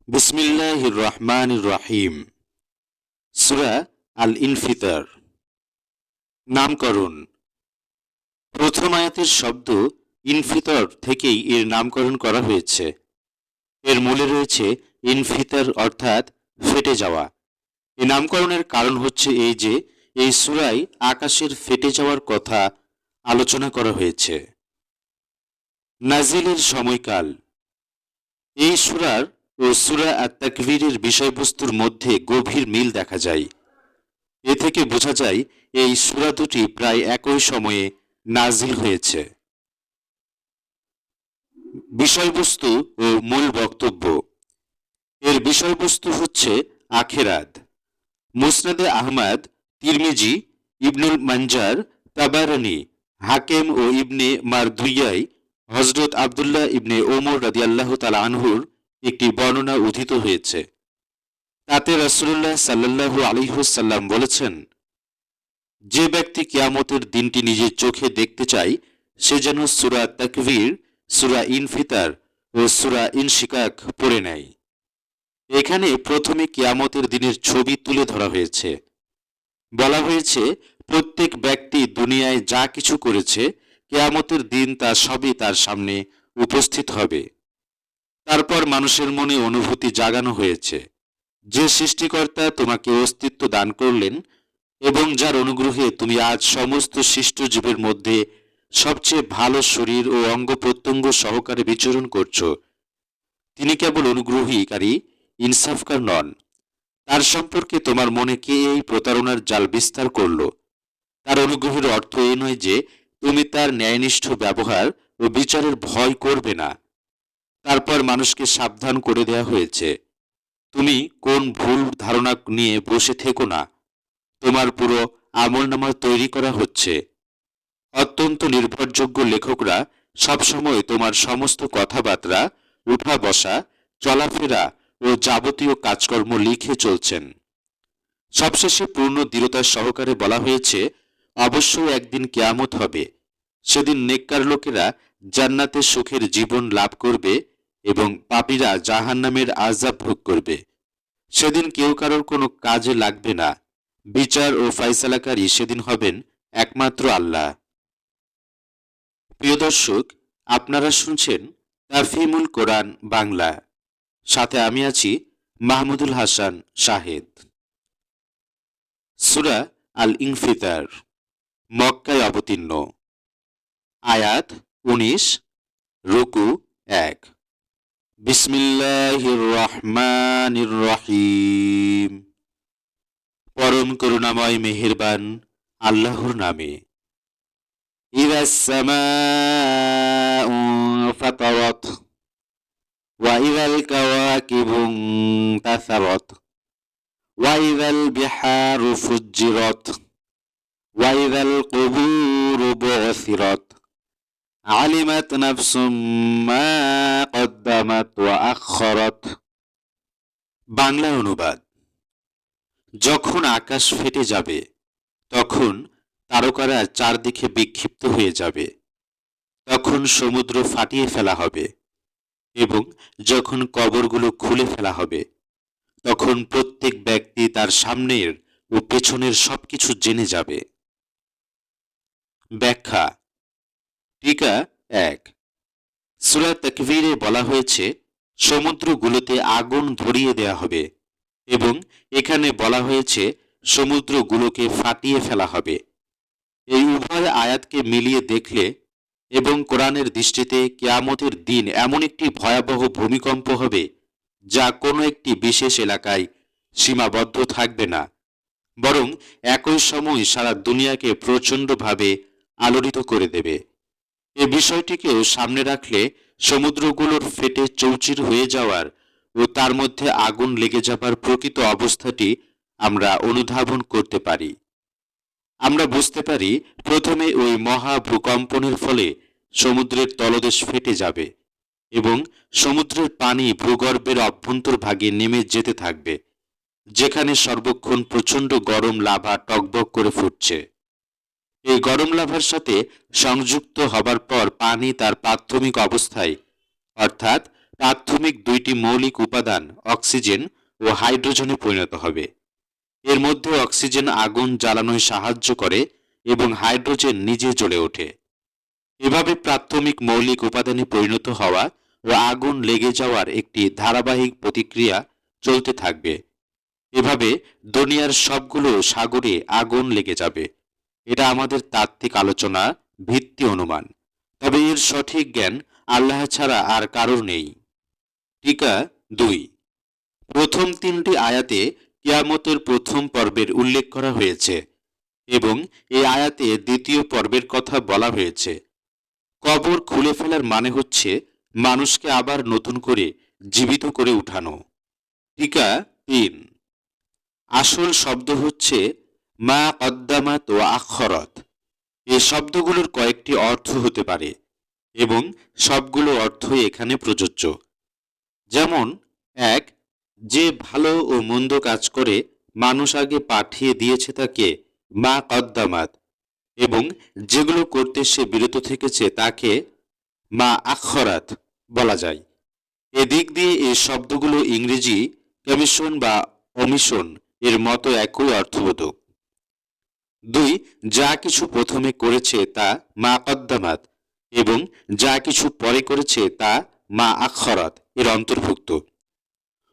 বিসমিল্লাহির রহমানির রহিম। সূরা আল ইনফিতার। নামকরণ। প্রথম আয়াতের শব্দ ইনফিতর থেকেই এর নামকরণ করা হয়েছে। এর মূলে রয়েছে ইনফিতার অর্থাৎ ফেটে যাওয়া। এই নামকরণের কারণ হচ্ছে এই যে এই সূরায় আকাশের ফেটে যাওয়ার কথা আলোচনা করা হয়েছে। নাজিলের সময়কাল। এই সূরার ও সূরা আত-তাকবীরের বিষয়বস্তুর মধ্যে গভীর মিল দেখা যায়। এ থেকে বোঝা যায় এই সূরা দুটি প্রায় একই সময়ে নাজিল হয়েছে। বিষয়বস্তু ও মূল বক্তব্য। এর বিষয়বস্তু হচ্ছে আখিরাত। মুসনাদে আহমদ, তিরমিজি, ইবনুল মানজার, তাবারানী, হাকেম ও ইবনে মারদুইয়ায় হযরত আব্দুল্লাহ ইবনে ওমর রাদিয়াল্লাহু তাআলা আনহুর একটি বর্ণনা উদ্ধৃত হয়েছে। তাতে রাসূলুল্লাহ সাল্লাল্লাহু আলাইহি ওয়াসাল্লাম বলেছেন, যে ব্যক্তি কিয়ামতের দিনটি নিজের চোখে দেখতে চায় সে যেন সূরা তাকবীর, সূরা ইনফিতার ও সূরা ইনশিকাক পড়ে নেয়। এখানে প্রথমে কিয়ামতের দিনের ছবি তুলে ধরা হয়েছে। বলা হয়েছে প্রত্যেক ব্যক্তি দুনিয়ায় যা কিছু করেছে কিয়ামতের দিন তা সবই তার সামনে উপস্থিত হবে। তারপর মানুষের মনে অনুভূতি জাগানো হয়েছে যে সৃষ্টিকর্তা তোমাকে অস্তিত্ব দান করলেন এবং যার অনুগ্রহে তুমি আজ সমস্ত সৃষ্ট জীবের মধ্যে সবচেয়ে ভালো শরীর ও অঙ্গ প্রত্যঙ্গ সহকারে বিচরণ করছো, তিনি কেবল অনুগ্রহীকারী, ইনসাফকার নন। তার সম্পর্কে তোমার মনে কে এই প্রতারণার জাল বিস্তার করল? তার অনুগ্রহের অর্থ এ নয় যে তুমি তার ন্যায়নিষ্ঠ ব্যবহার ও বিচারের ভয় করবে না। তারপর মানুষকে সাবধান করে দেয়া হয়েছে, তুমি কোন ভুল ধারণা নিয়ে বসে থেকো না। তোমার পুরো আমলনামা তৈরি করা হচ্ছে। অত্যন্ত নির্ভরযোগ্য লেখকরা সবসময় তোমার সমস্ত কথাবার্তা, উঠা বসা, চলাফেরা ও যাবতীয় কাজকর্ম লিখে চলছেন। সবশেষে পূর্ণ দৃঢ়তার সহকারে বলা হয়েছে, অবশ্যই একদিন কিয়ামত হবে। সেদিন নেককার লোকেরা জান্নাতে সুখের জীবন লাভ করবে এবং পাপীরা জাহান্নামের আযাব ভোগ করবে। সেদিন কেউ কারোর কোনো কাজে লাগবে না। বিচার ও ফায়সালাকারী সেদিন হবেন একমাত্র আল্লাহ। প্রিয় দর্শক, আপনারা শুনছেন তাফহিমুল কোরআন বাংলা। সাথে আমি আছি মাহমুদুল হাসান শাহেদ। সূরা আল ইনফিতার মক্কায় অবতীর্ণ। আয়াত ১৯, রুকু ১। বিসমিল্লাহির রহমানির রহিম। পরম করুণাময় মেহেরবান আল্লাহর নামে। ইযাস সামাউ ফাতারাত ওয়া ইযাল কাওয়াকিবু ইনতাসারাত ওয়া ইযাল বিহারু ফুজ্জিরাত ওয়া ইযাল কুবুরু বু'থিরাত আলিমাত নাফসুম মা কদ্দামাত ওয়া আখখারাত। বাংলা অনুবাদ। যখন আকাশ ফেটে যাবে তখন তারকারা চারদিকে বিক্ষিপ্ত হয়ে যাবে। তখন সমুদ্র ফাটিয়ে ফেলা হবে এবং যখন কবরগুলো খুলে ফেলা হবে তখন প্রত্যেক ব্যক্তি তার সামনের ও পেছনের সবকিছু জেনে যাবে। ব্যাখ্যা। টিকা ১। সূরা তাকবীরে বলা হয়েছে সমুদ্রগুলোতে আগুন ধরিয়ে দেয়া হবে এবং এখানে বলা হয়েছে সমুদ্রগুলোকে ফাটিয়ে ফেলা হবে। এই উভয় আয়াতকে মিলিয়ে দেখলে এবং কোরআনের দৃষ্টিতে কিয়ামতের দিন এমন একটি ভয়াবহ ভূমিকম্প হবে যা কোনো একটি বিশেষ এলাকায় সীমাবদ্ধ থাকবে না, বরং একই সময় সারা দুনিয়াকে প্রচণ্ডভাবে আলোড়িত করে দেবে। এ বিষয়টিকেও সামনে রাখলে সমুদ্রগুলোর ফেটে চৌচির হয়ে যাওয়ার ও তার মধ্যে আগুন লেগে যাবার প্রকৃত অবস্থাটি আমরা অনুধাবন করতে পারি। আমরা বুঝতে পারি প্রথমে ওই মহা ভূকম্পনের ফলে সমুদ্রের তলদেশ ফেটে যাবে এবং সমুদ্রের পানি ভূগর্ভের অভ্যন্তরভাগে নেমে যেতে থাকবে, যেখানে সর্বক্ষণ প্রচণ্ড গরম লাভা টগবগ করে ফুটছে। এই গরম লাভার সাথে সংযুক্ত হবার পর পানি তার প্রাথমিক অবস্থায় অর্থাৎ প্রাথমিক দুইটি মৌলিক উপাদান অক্সিজেন ও হাইড্রোজেনে পরিণত হবে। এর মধ্যে অক্সিজেন আগুন জ্বালানোয় সাহায্য করে এবং হাইড্রোজেন নিজে জ্বলে ওঠে। এভাবে প্রাথমিক মৌলিক উপাদানে পরিণত হওয়া ও আগুন লেগে যাওয়ার একটি ধারাবাহিক প্রতিক্রিয়া চলতে থাকবে। এভাবে দুনিয়ার সবগুলো সাগরে আগুন লেগে যাবে। এটা আমাদের তাত্ত্বিক আলোচনা, ভিত্তি অনুমান। তবে এর সঠিক জ্ঞান আল্লাহ ছাড়া আর কারোর নেই। টিকা 2। প্রথম তিনটি আয়াতে কিয়ামতের প্রথম পর্বের উল্লেখ করা হয়েছে এবং এই আয়াতে দ্বিতীয় পর্বের কথা বলা হয়েছে। কবর খুলে ফেলার মানে হচ্ছে মানুষকে আবার নতুন করে জীবিত করে উঠানো। টিকা 3। আসল শব্দ হচ্ছে মা কদ্দামাত ও আখরত। এই শব্দগুলোর কয়েকটি অর্থ হতে পারে এবং সবগুলো অর্থই এখানে প্রযোজ্য। যেমন 1, যে ভালো ও মন্দ কাজ করে মানুষ আগে পাঠিয়ে দিয়েছে তাকে মা কদ্দামাত, এবং যেগুলো করতে সে বিরত থেকেছে তাকে মা আখরাত বলা যায়। এদিক দিয়ে এই শব্দগুলো ইংরেজি কমিশন বা অমিশন এর মতো একই অর্থবোধক। 2, যা কিছু প্রথমে করেছে তা মা কদ্দামাত এবং যা কিছু পরে করেছে তা মা আখরাত এর অন্তর্ভুক্ত।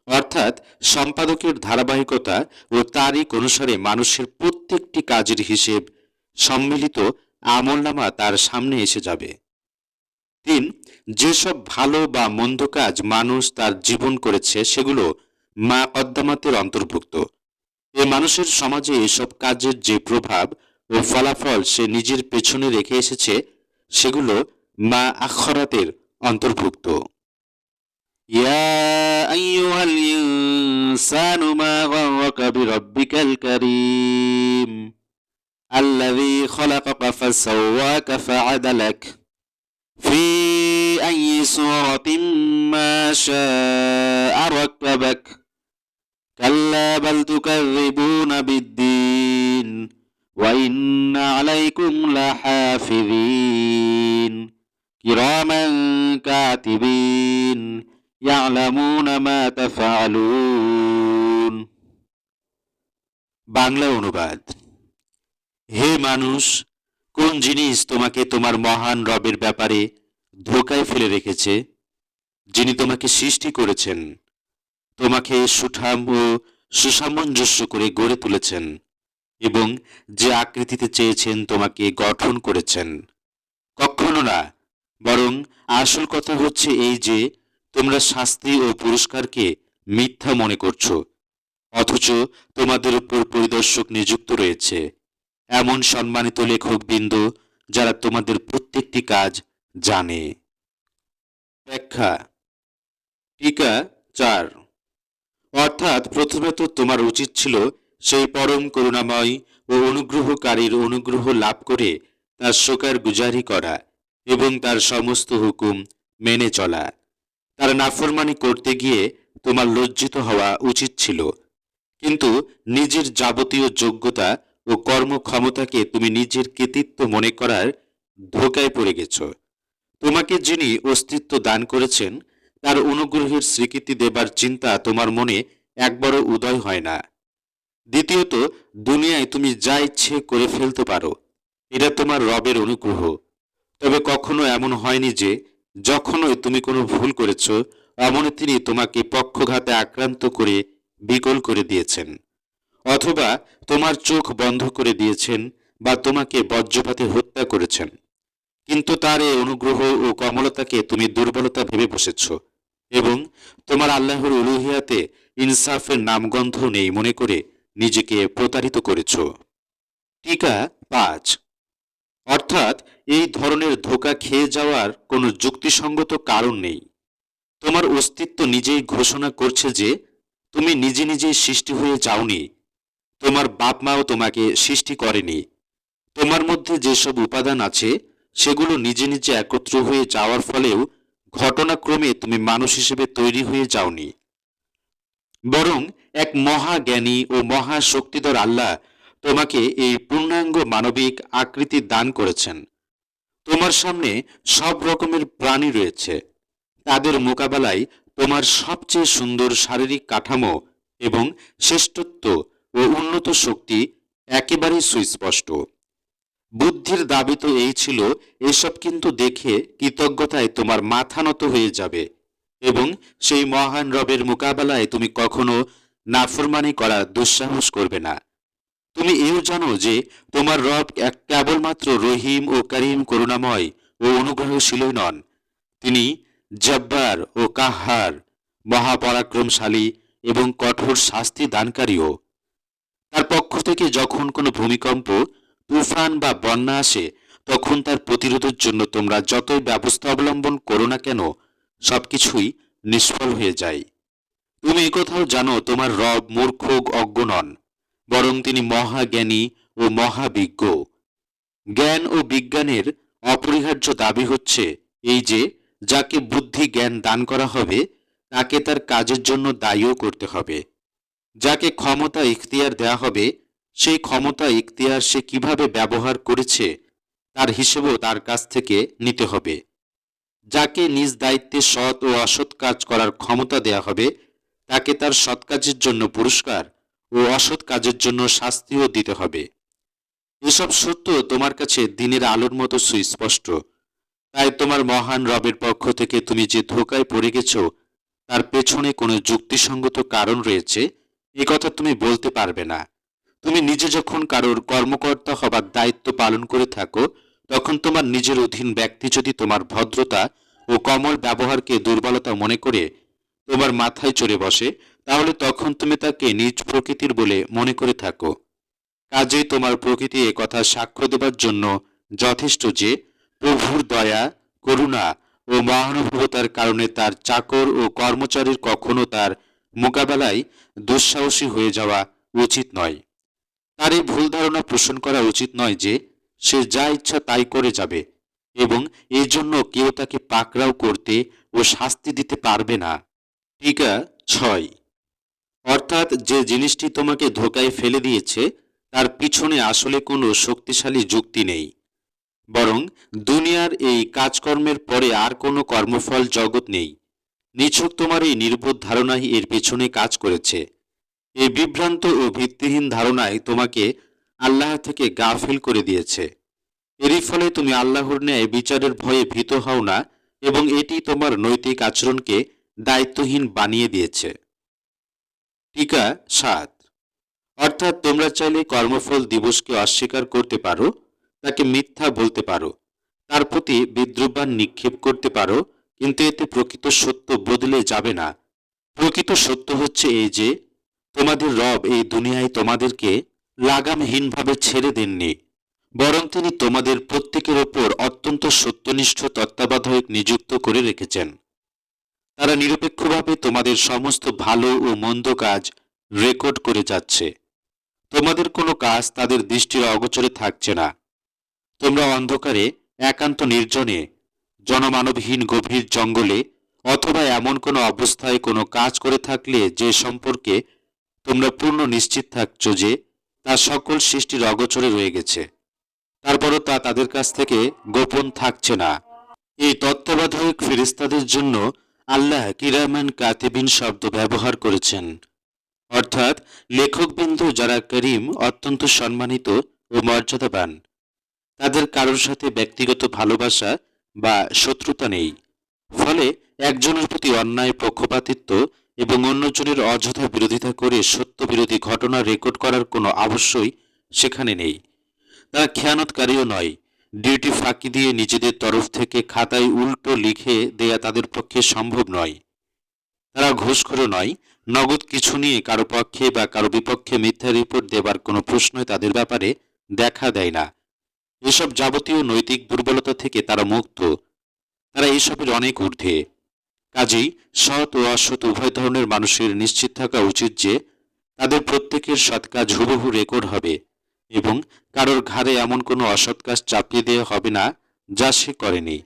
অর্থাৎ সম্পাদকের ধারাবাহিকতা ও তারিখ অনুসারে মানুষের প্রত্যেকটি কাজের হিসেব সম্মিলিত আমলনামা তার সামনে এসে যাবে। 3, যেসব ভালো বা মন্দ কাজ মানুষ তার জীবন করেছে সেগুলো মা কদ্দামাতের অন্তর্ভুক্ত। এ মানুষের সমাজে এসব কাজের যে প্রভাব ও ফলাফল সে নিজের পেছনে রেখে এসেছে সেগুলো মা আখরাতের অন্তর্ভুক্ত। ইয়া আইয়ুহাল ইনসানু মা গাররাকা বিরাব্বিকাল কারীম আল্লাযী খালাকাকা ফাসাওয়াকা ফাআদালাক ফি আইয়ি সূরাতিন মা শাআ রাক্কাবাক কাল্লা বাল তুকাযযিবুনা বিদ্দীন ওয়া ইন্না আলাইকুম লাহাফিযীন কিরামান কাতিবিন ইয়ালামুনা মা তাফআলুন। বাংলা অনুবাদ। হে মানুষ, কোন জিনিস তোমাকে তোমার মহান রবের ব্যাপারে ধোঁকায় ফেলে রেখেছে, যিনি তোমাকে সৃষ্টি করেছেন, তোমাকে সুঠাম ও সুসামঞ্জস্য করে গড়ে তুলেছেন এবং যে আকৃতিতে চেয়েছেন তোমাকে গঠন করেছেন? কখনো না, বরং আসল কথা হচ্ছে এই যে তোমরা শাস্তি ও পুরস্কারকে মিথ্যা মনে করছো, অথচ তোমাদের উপর পরিদর্শক নিযুক্ত রয়েছে এমন সম্মানিত লেখকবৃন্দ যারা তোমাদের প্রত্যেকটি কাজ জানে। ব্যাখ্যা। টিকা 4। অর্থাৎ প্রথমে তো তোমার উচিত ছিল সেই পরম করুণাময় ও অনুগ্রহকারীর অনুগ্রহ লাভ করে তার শোকর গুজারি করা এবং তার সমস্ত হুকুম মেনে চলা। তার নাফরমানি করতে গিয়ে তোমার লজ্জিত হওয়া উচিত ছিল, কিন্তু নিজের যাবতীয় যোগ্যতা ও কর্মক্ষমতাকে তুমি নিজের কৃতিত্ব মনে করার ধোঁকায় পড়ে গেছ। তোমাকে যিনি অস্তিত্ব দান করেছেন তার অনুগ্রহের স্বীকৃতি দেবার চিন্তা তোমার মনে একবারও উদয় হয় না। দ্বিতীয়ত, দুনিয়ায় তুমি যা ইচ্ছে করে ফেলতে পারো, এটা তোমার রবের অনুগ্রহ। তবে কখনো এমন হয়নি যে যখনই তুমি কোনো ভুল করেছ অমনে তিনি তোমাকে পক্ষঘাতে আক্রান্ত করে বিকল করে দিয়েছেন, অথবা তোমার চোখ বন্ধ করে দিয়েছেন বা তোমাকে বজ্রপাতে হত্যা করেছেন। কিন্তু তার এই অনুগ্রহ ও কমলতাকে তুমি দুর্বলতা ভেবে বসেছ এবং তোমার আল্লাহর উলুহিয়াতে ইনসাফের নামগন্ধ নেই মনে করে নিজেকে প্রতারিত করেছ। টিকা 5। অর্থাৎ এই ধরনের ধোঁকা খেয়ে যাওয়ার কোনো যুক্তিসঙ্গত কারণ নেই। তোমার অস্তিত্ব নিজেই ঘোষণা করছে যে তুমি নিজে নিজেই সৃষ্টি হয়ে যাওনি, তোমার বাপ মাও তোমাকে সৃষ্টি করেনি। তোমার মধ্যে যেসব উপাদান আছে সেগুলো নিজে নিজে একত্র হয়ে যাওয়ার ফলেও ঘটনাক্রমে তুমি মানুষ হিসেবে তৈরি হয়ে যাওনি, বরং এক মহাজ্ঞানী ও মহাশক্তিধর আল্লাহ তোমাকে এই পূর্ণাঙ্গ মানবিক আকৃতি দান করেছেন। তোমার সামনে সব রকমের প্রাণী রয়েছে, তাদের মোকাবেলায় তোমার সবচেয়ে সুন্দর শারীরিক কাঠামো এবং শ্রেষ্ঠত্ব ও উন্নত শক্তি একেবারেই সুস্পষ্ট। বুদ্ধির দাবি তো এই ছিল, এসব কিন্তু দেখে কৃতজ্ঞতায় তোমার মাথা নত হয়ে যাবে এবং সেই মহান রবের মোকাবেলায় তুমি কখনো নাফরমানি করার দুঃসাহস করবে না। তুমি এও জানো যে তোমার রব এক কেবলমাত্র রহিম ও করিম, করুণাময় ও অনুগ্রহশীলই নন, তিনি জব্বার ও কাহ্হার, মহাপরাক্রমশালী এবং কঠোর শাস্তি দানকারীও। তার পক্ষ থেকে যখন কোনো ভূমিকম্প, তুফান বা বন্যা আসে, তখন তার প্রতিরোধের জন্য তোমরা যতই ব্যবস্থা অবলম্বন করো না কেন, সবকিছুই নিষ্ফল হয়ে যায়। তুমি একথাও জানো তোমার রব মূর্খ অজ্ঞ নন, বরং তিনি মহাজ্ঞানী ও মহাবিজ্ঞ। জ্ঞান ও বিজ্ঞানের অপরিহার্য দাবি হচ্ছে এই যে, যাকে বুদ্ধি জ্ঞান দান করা হবে তাকে তার কাজের জন্য দায়ীও করতে হবে। যাকে ক্ষমতা ইখতিয়ার দেয়া হবে, সেই ক্ষমতা ইখতিয়ার সে কিভাবে ব্যবহার করেছে তার হিসেবও তার কাছ থেকে নিতে হবে। যাকে নিজ দায়িত্বে সৎ ও অসৎ কাজ করার ক্ষমতা দেয়া হবে, তাকে তার সৎ কাজের জন্য পুরস্কার ও অসৎ কাজের জন্য শাস্তিও দিতে হবে। এসব সত্য তোমার কাছে দিনের আলোর মতো সুস্পষ্ট। তাই তোমার মহান রবের পক্ষ থেকে তুমি যে ধোঁকায় পড়ে গেছ, তার পেছনে কোনো যুক্তিসঙ্গত কারণ রয়েছে এ কথা তুমি বলতে পারবে না। তুমি নিজে যখন কারোর কর্মকর্তা হবার দায়িত্ব পালন করে থাকো, তখন তোমার নিজের অধীন ব্যক্তি যদি তোমার ভদ্রতা ও কমল ব্যবহারকে দুর্বলতা মনে করে তোমার মাথায় চড়ে বসে, তাহলে তখন তুমি তাকে নিজ প্রকৃতির বলে মনে করে থাকো। কাজেই তোমার প্রকৃতি এ কথা সাক্ষ্য দেবার জন্য যথেষ্ট যে, প্রভুর দয়া, করুণা ও মহানুভবতার কারণে তার চাকর ও কর্মচারীর কখনো তার মোকাবেলায় দুঃসাহসী হয়ে যাওয়া উচিত নয়। তার এই ভুল ধারণা পোষণ করা উচিত নয় যে সে যা ইচ্ছা তাই করে যাবে এবং এই জন্য কেউ তাকে পাকড়াও করতে ও শাস্তি দিতে পারবে না। টিকা 6। অর্থাৎ যে জিনিসটি তোমাকে ধোঁকায় ফেলে দিয়েছে তার পিছনে আসলে কোনো শক্তিশালী যুক্তি নেই, বরং দুনিয়ার এই কাজকর্মের পরে আর কোনো কর্মফল জগৎ নেই। নিছক তোমার এই নির্বোধ ধারণাই এর পেছনে কাজ করেছে। এই বিভ্রান্ত ও ভিত্তিহীন ধারণায় তোমাকে আল্লাহ থেকে গাফিল করে দিয়েছে। এরই ফলে তুমি আল্লাহর ন্যায় বিচারের ভয়ে ভীত হও না এবং এটি তোমার নৈতিক আচরণকে দায়িত্বহীন বানিয়ে দিয়েছে। টিকা 7। অর্থাৎ তোমরা চাইলে কর্মফল দিবসকে অস্বীকার করতে পারো, তাকে মিথ্যা বলতে পারো, তার প্রতি বিদ্রুপান নিক্ষেপ করতে পারো, কিন্তু এতে প্রকৃত সত্য বদলে যাবে না। প্রকৃত সত্য হচ্ছে এই যে, তোমাদের রব এই দুনিয়ায় তোমাদেরকে লাগামহীনভাবে ছেড়ে দেননি, বরং তিনি তোমাদের প্রত্যেকের ওপর অত্যন্ত সত্যনিষ্ঠ তত্ত্বাবধায়ক নিযুক্ত করে রেখেছেন। তারা নিরপেক্ষভাবে তোমাদের সমস্ত ভালো ও মন্দ কাজ রেকর্ড করে যাচ্ছে। তোমাদের কোনো কাজ তাদের দৃষ্টির অগোচরে থাকছে না। তোমরা অন্ধকারে, একান্ত নির্জনে, জনমানবহীন গভীর জঙ্গলে অথবা এমন কোনো অবস্থায় কোনো কাজ করে থাকলে যে সম্পর্কে তোমরা পূর্ণ নিশ্চিত থাকছো যে তা সকল সৃষ্টির অগোচরে রয়ে গেছে, তারপরও তা তাদের কাছ থেকে গোপন থাকছে না। এই তত্ত্বাবধায়ক ফেরেশতাদের জন্য আল্লাহ কিরামান কাতিবিন শব্দ ব্যবহার করেছেন, অর্থাৎ লেখকবিন্দু যারা করিম, অত্যন্ত সম্মানিত ও মর্যাদাবান। তাদের কারোর সাথে ব্যক্তিগত ভালোবাসা বা শত্রুতা নেই, ফলে একজনের প্রতি অন্যায় পক্ষপাতিত্ব এবং অন্যজনের অযথা বিরোধিতা করে সত্য বিরোধী ঘটনা রেকর্ড করার কোনো আবশ্যই সেখানে নেই। তারা খেয়ানতকারীও নয়। ডিউটি ফাঁকি দিয়ে নিজেদের তরফ থেকে খাতায় উল্টো লিখে দেয়া তাদের পক্ষে সম্ভব নয়। তারা ঘুষখোরও নয়। নগদ কিছু নিয়ে কারো পক্ষে বা কারো বিপক্ষে মিথ্যা রিপোর্ট দেবার কোনো প্রশ্নই তাদের ব্যাপারে দেখা দেয় না। এসব যাবতীয় নৈতিক দুর্বলতা থেকে তারা মুক্ত। তারা এসবের অনেক ঊর্ধ্বে। কাজেই সৎ ও অসৎ উভয় ধরনের মানুষের নিশ্চিত থাকা উচিত যে তাদের প্রত্যেকের সৎ কাজ হুবহু রেকর্ড হবে এবং কারোর ঘাড়ে এমন কোনো অসৎ কাজ চাপিয়ে দেওয়া হবে না যা সে করেনি।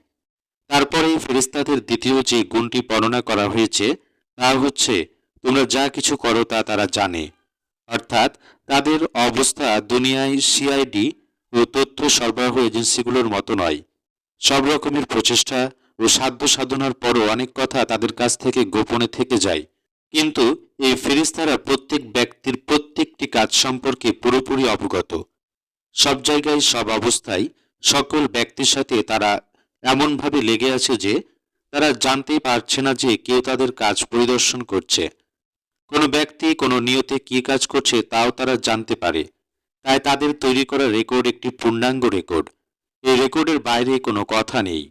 তারপরে ফেরেশতাদের দ্বিতীয় যে গুণটি বর্ণনা করা হয়েছে তা হচ্ছে, তোমরা যা কিছু করো তা তারা জানে। অর্থাৎ তাদের অবস্থা দুনিয়ায় সিআইডি ও তথ্য সরবরাহ এজেন্সিগুলোর মতো নয়। সব রকমের প্রচেষ্টা ও সাধ্য সাধনার পরও অনেক কথা তাদের কাছ থেকে গোপনে থেকে যায়, কিন্তু এই ফেরেশতারা প্রত্যেক ব্যক্তির প্রত্যেকটি কাজ সম্পর্কে পুরোপুরি অবগত। সব জায়গায় সব অবস্থায় সকল ব্যক্তির সাথে তারা এমনভাবে লেগে আছে যে তারা জানতেই পারছে না যে কেউ তাদের কাজ পরিদর্শন করছে। কোনো ব্যক্তি কোনো নিয়তে কী কাজ করছে তাও তারা জানতে পারে। তাই তাদের তৈরি করা রেকর্ড একটি পূর্ণাঙ্গ রেকর্ড। এই রেকর্ডের বাইরে কোনো কথা নেই।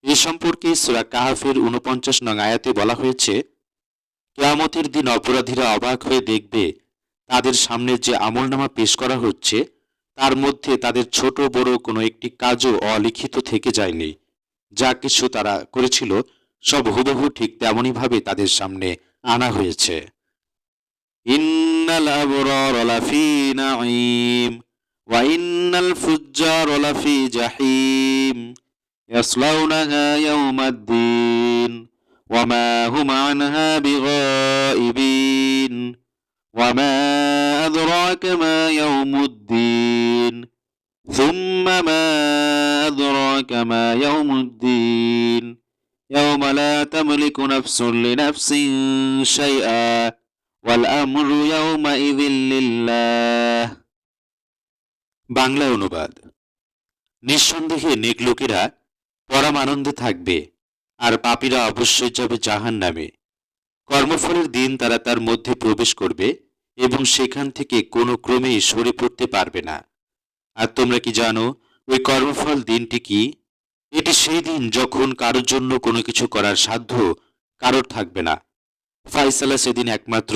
এ সম্পর্কে সূরা কাহফের ৪৯ নং আয়াতে বলা হয়েছে, কিয়ামতের দিন অপরাধীরা অবাক হয়ে দেখবে তাদের সামনে যে আমলনামা পেশ করা হচ্ছে তার মধ্যে তাদের ছোট বড় কোনো একটি কাজও অলিখিত থেকে যায়নি। যা কিছু তারা করেছিল সব হুবহু ঠিক তেমনইভাবে তাদের সামনে আনা হয়েছে। ইন্নাল আবরার লাফি নাঈম ওয়া ইন্নাল ফুজ্জার লাফি জাহিম ইয়াসলাউনাহা ইয়াওমাদ্দিন ওয়া মা হুম আনহা বিগাইবিন ওয়া মা আদরাকা মা ইয়াউমুদ্দিন সুম্মা মা আদরাকা মা ইয়াউমুদ্দিন ইয়াওমা লা তামলিকু নাফসুন লিনাফসিন শাইআ ওয়াল আমরু ইয়াওমাইযিন লিল্লাহ। বাংলা অনুবাদ। নিঃসন্দেহে নেক লোকেরা পরম আনন্দে থাকবে, আর পাপীরা অবশ্যই যাবে জাহান্নামে। কর্মফলের দিন তারা তার মধ্যে প্রবেশ করবে এবং সেখান থেকে কোনো ক্রমেই সরে পড়তে পারবে না। আর তোমরা কি জানো ওই কর্মফল দিনটি কি? এটি সেই দিন যখন কারোর জন্য কোনো কিছু করার সাধ্য কারোর থাকবে না। ফায়সালা সেদিন একমাত্র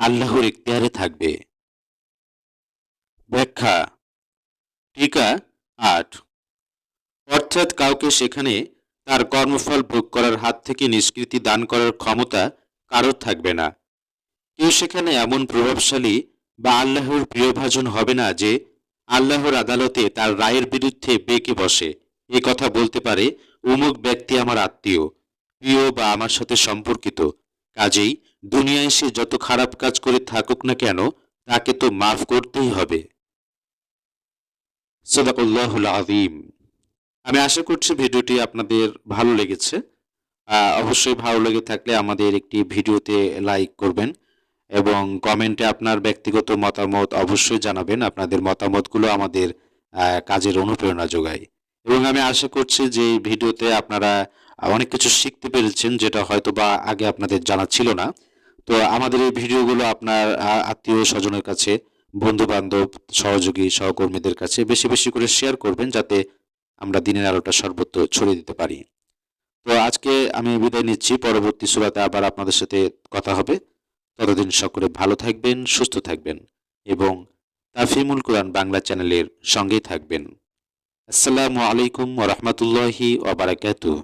আল্লাহর ইখতিয়ারে থাকবে। ব্যাখ্যা। টিকা ৮। অর্থাৎ কাউকে সেখানে তার কর্মফল ভোগ করার হাত থেকে নিষ্কৃতি দান করার ক্ষমতা কারোর থাকবে না। কেউ সেখানে এমন প্রভাবশালী বা আল্লাহর প্রিয়ভাজন হবে না যে আল্লাহর আদালতে তার রায়ের বিরুদ্ধে বেঁকে বসে এ কথা বলতে পারে, অমুক ব্যক্তি আমার আত্মীয়, প্রিয় বা আমার সাথে সম্পর্কিত, কাজেই দুনিয়ায় সে যত খারাপ কাজ করে থাকুক না কেন তাকে তো মাফ করতেই হবে। সাদাকাল্লাহুল আযীম। আমি আশা করছি ভিডিওটি আপনাদের ভালো লেগেছে। অবশ্যই ভালো লেগে থাকলে আমাদের একটি ভিডিওতে লাইক করবেন এবং কমেন্টে আপনার ব্যক্তিগত মতামত অবশ্যই জানাবেন। আপনাদের মতামতগুলো আমাদের কাজের অনুপ্রেরণা যোগায়। এবং আমি আশা করছি যে এই ভিডিওতে আপনারা অনেক কিছু শিখতে পেরেছেন, যেটা হয়তো বা আগে আপনাদের জানা ছিল না। তো আমাদের এই ভিডিওগুলো আপনার আত্মীয় স্বজনের কাছে, বন্ধু বান্ধব, সহযোগী সহকর্মীদের কাছে বেশি বেশি করে শেয়ার করবেন, যাতে আমরা দিনের আলোটা সর্বত্র ছড়িয়ে দিতে পারি। তো আজকে আমি বিদায় নিচ্ছি। পরবর্তী সূরাতে আবার আপনাদের সাথে কথা হবে। ততদিন সকলে ভালো থাকবেন, সুস্থ থাকবেন এবং তাফহিমুল কোরআন বাংলা চ্যানেলের সঙ্গেই থাকবেন। আসসালামু আলাইকুম ওয়া রাহমাতুল্লাহি ওয়া বারাকাতুহু।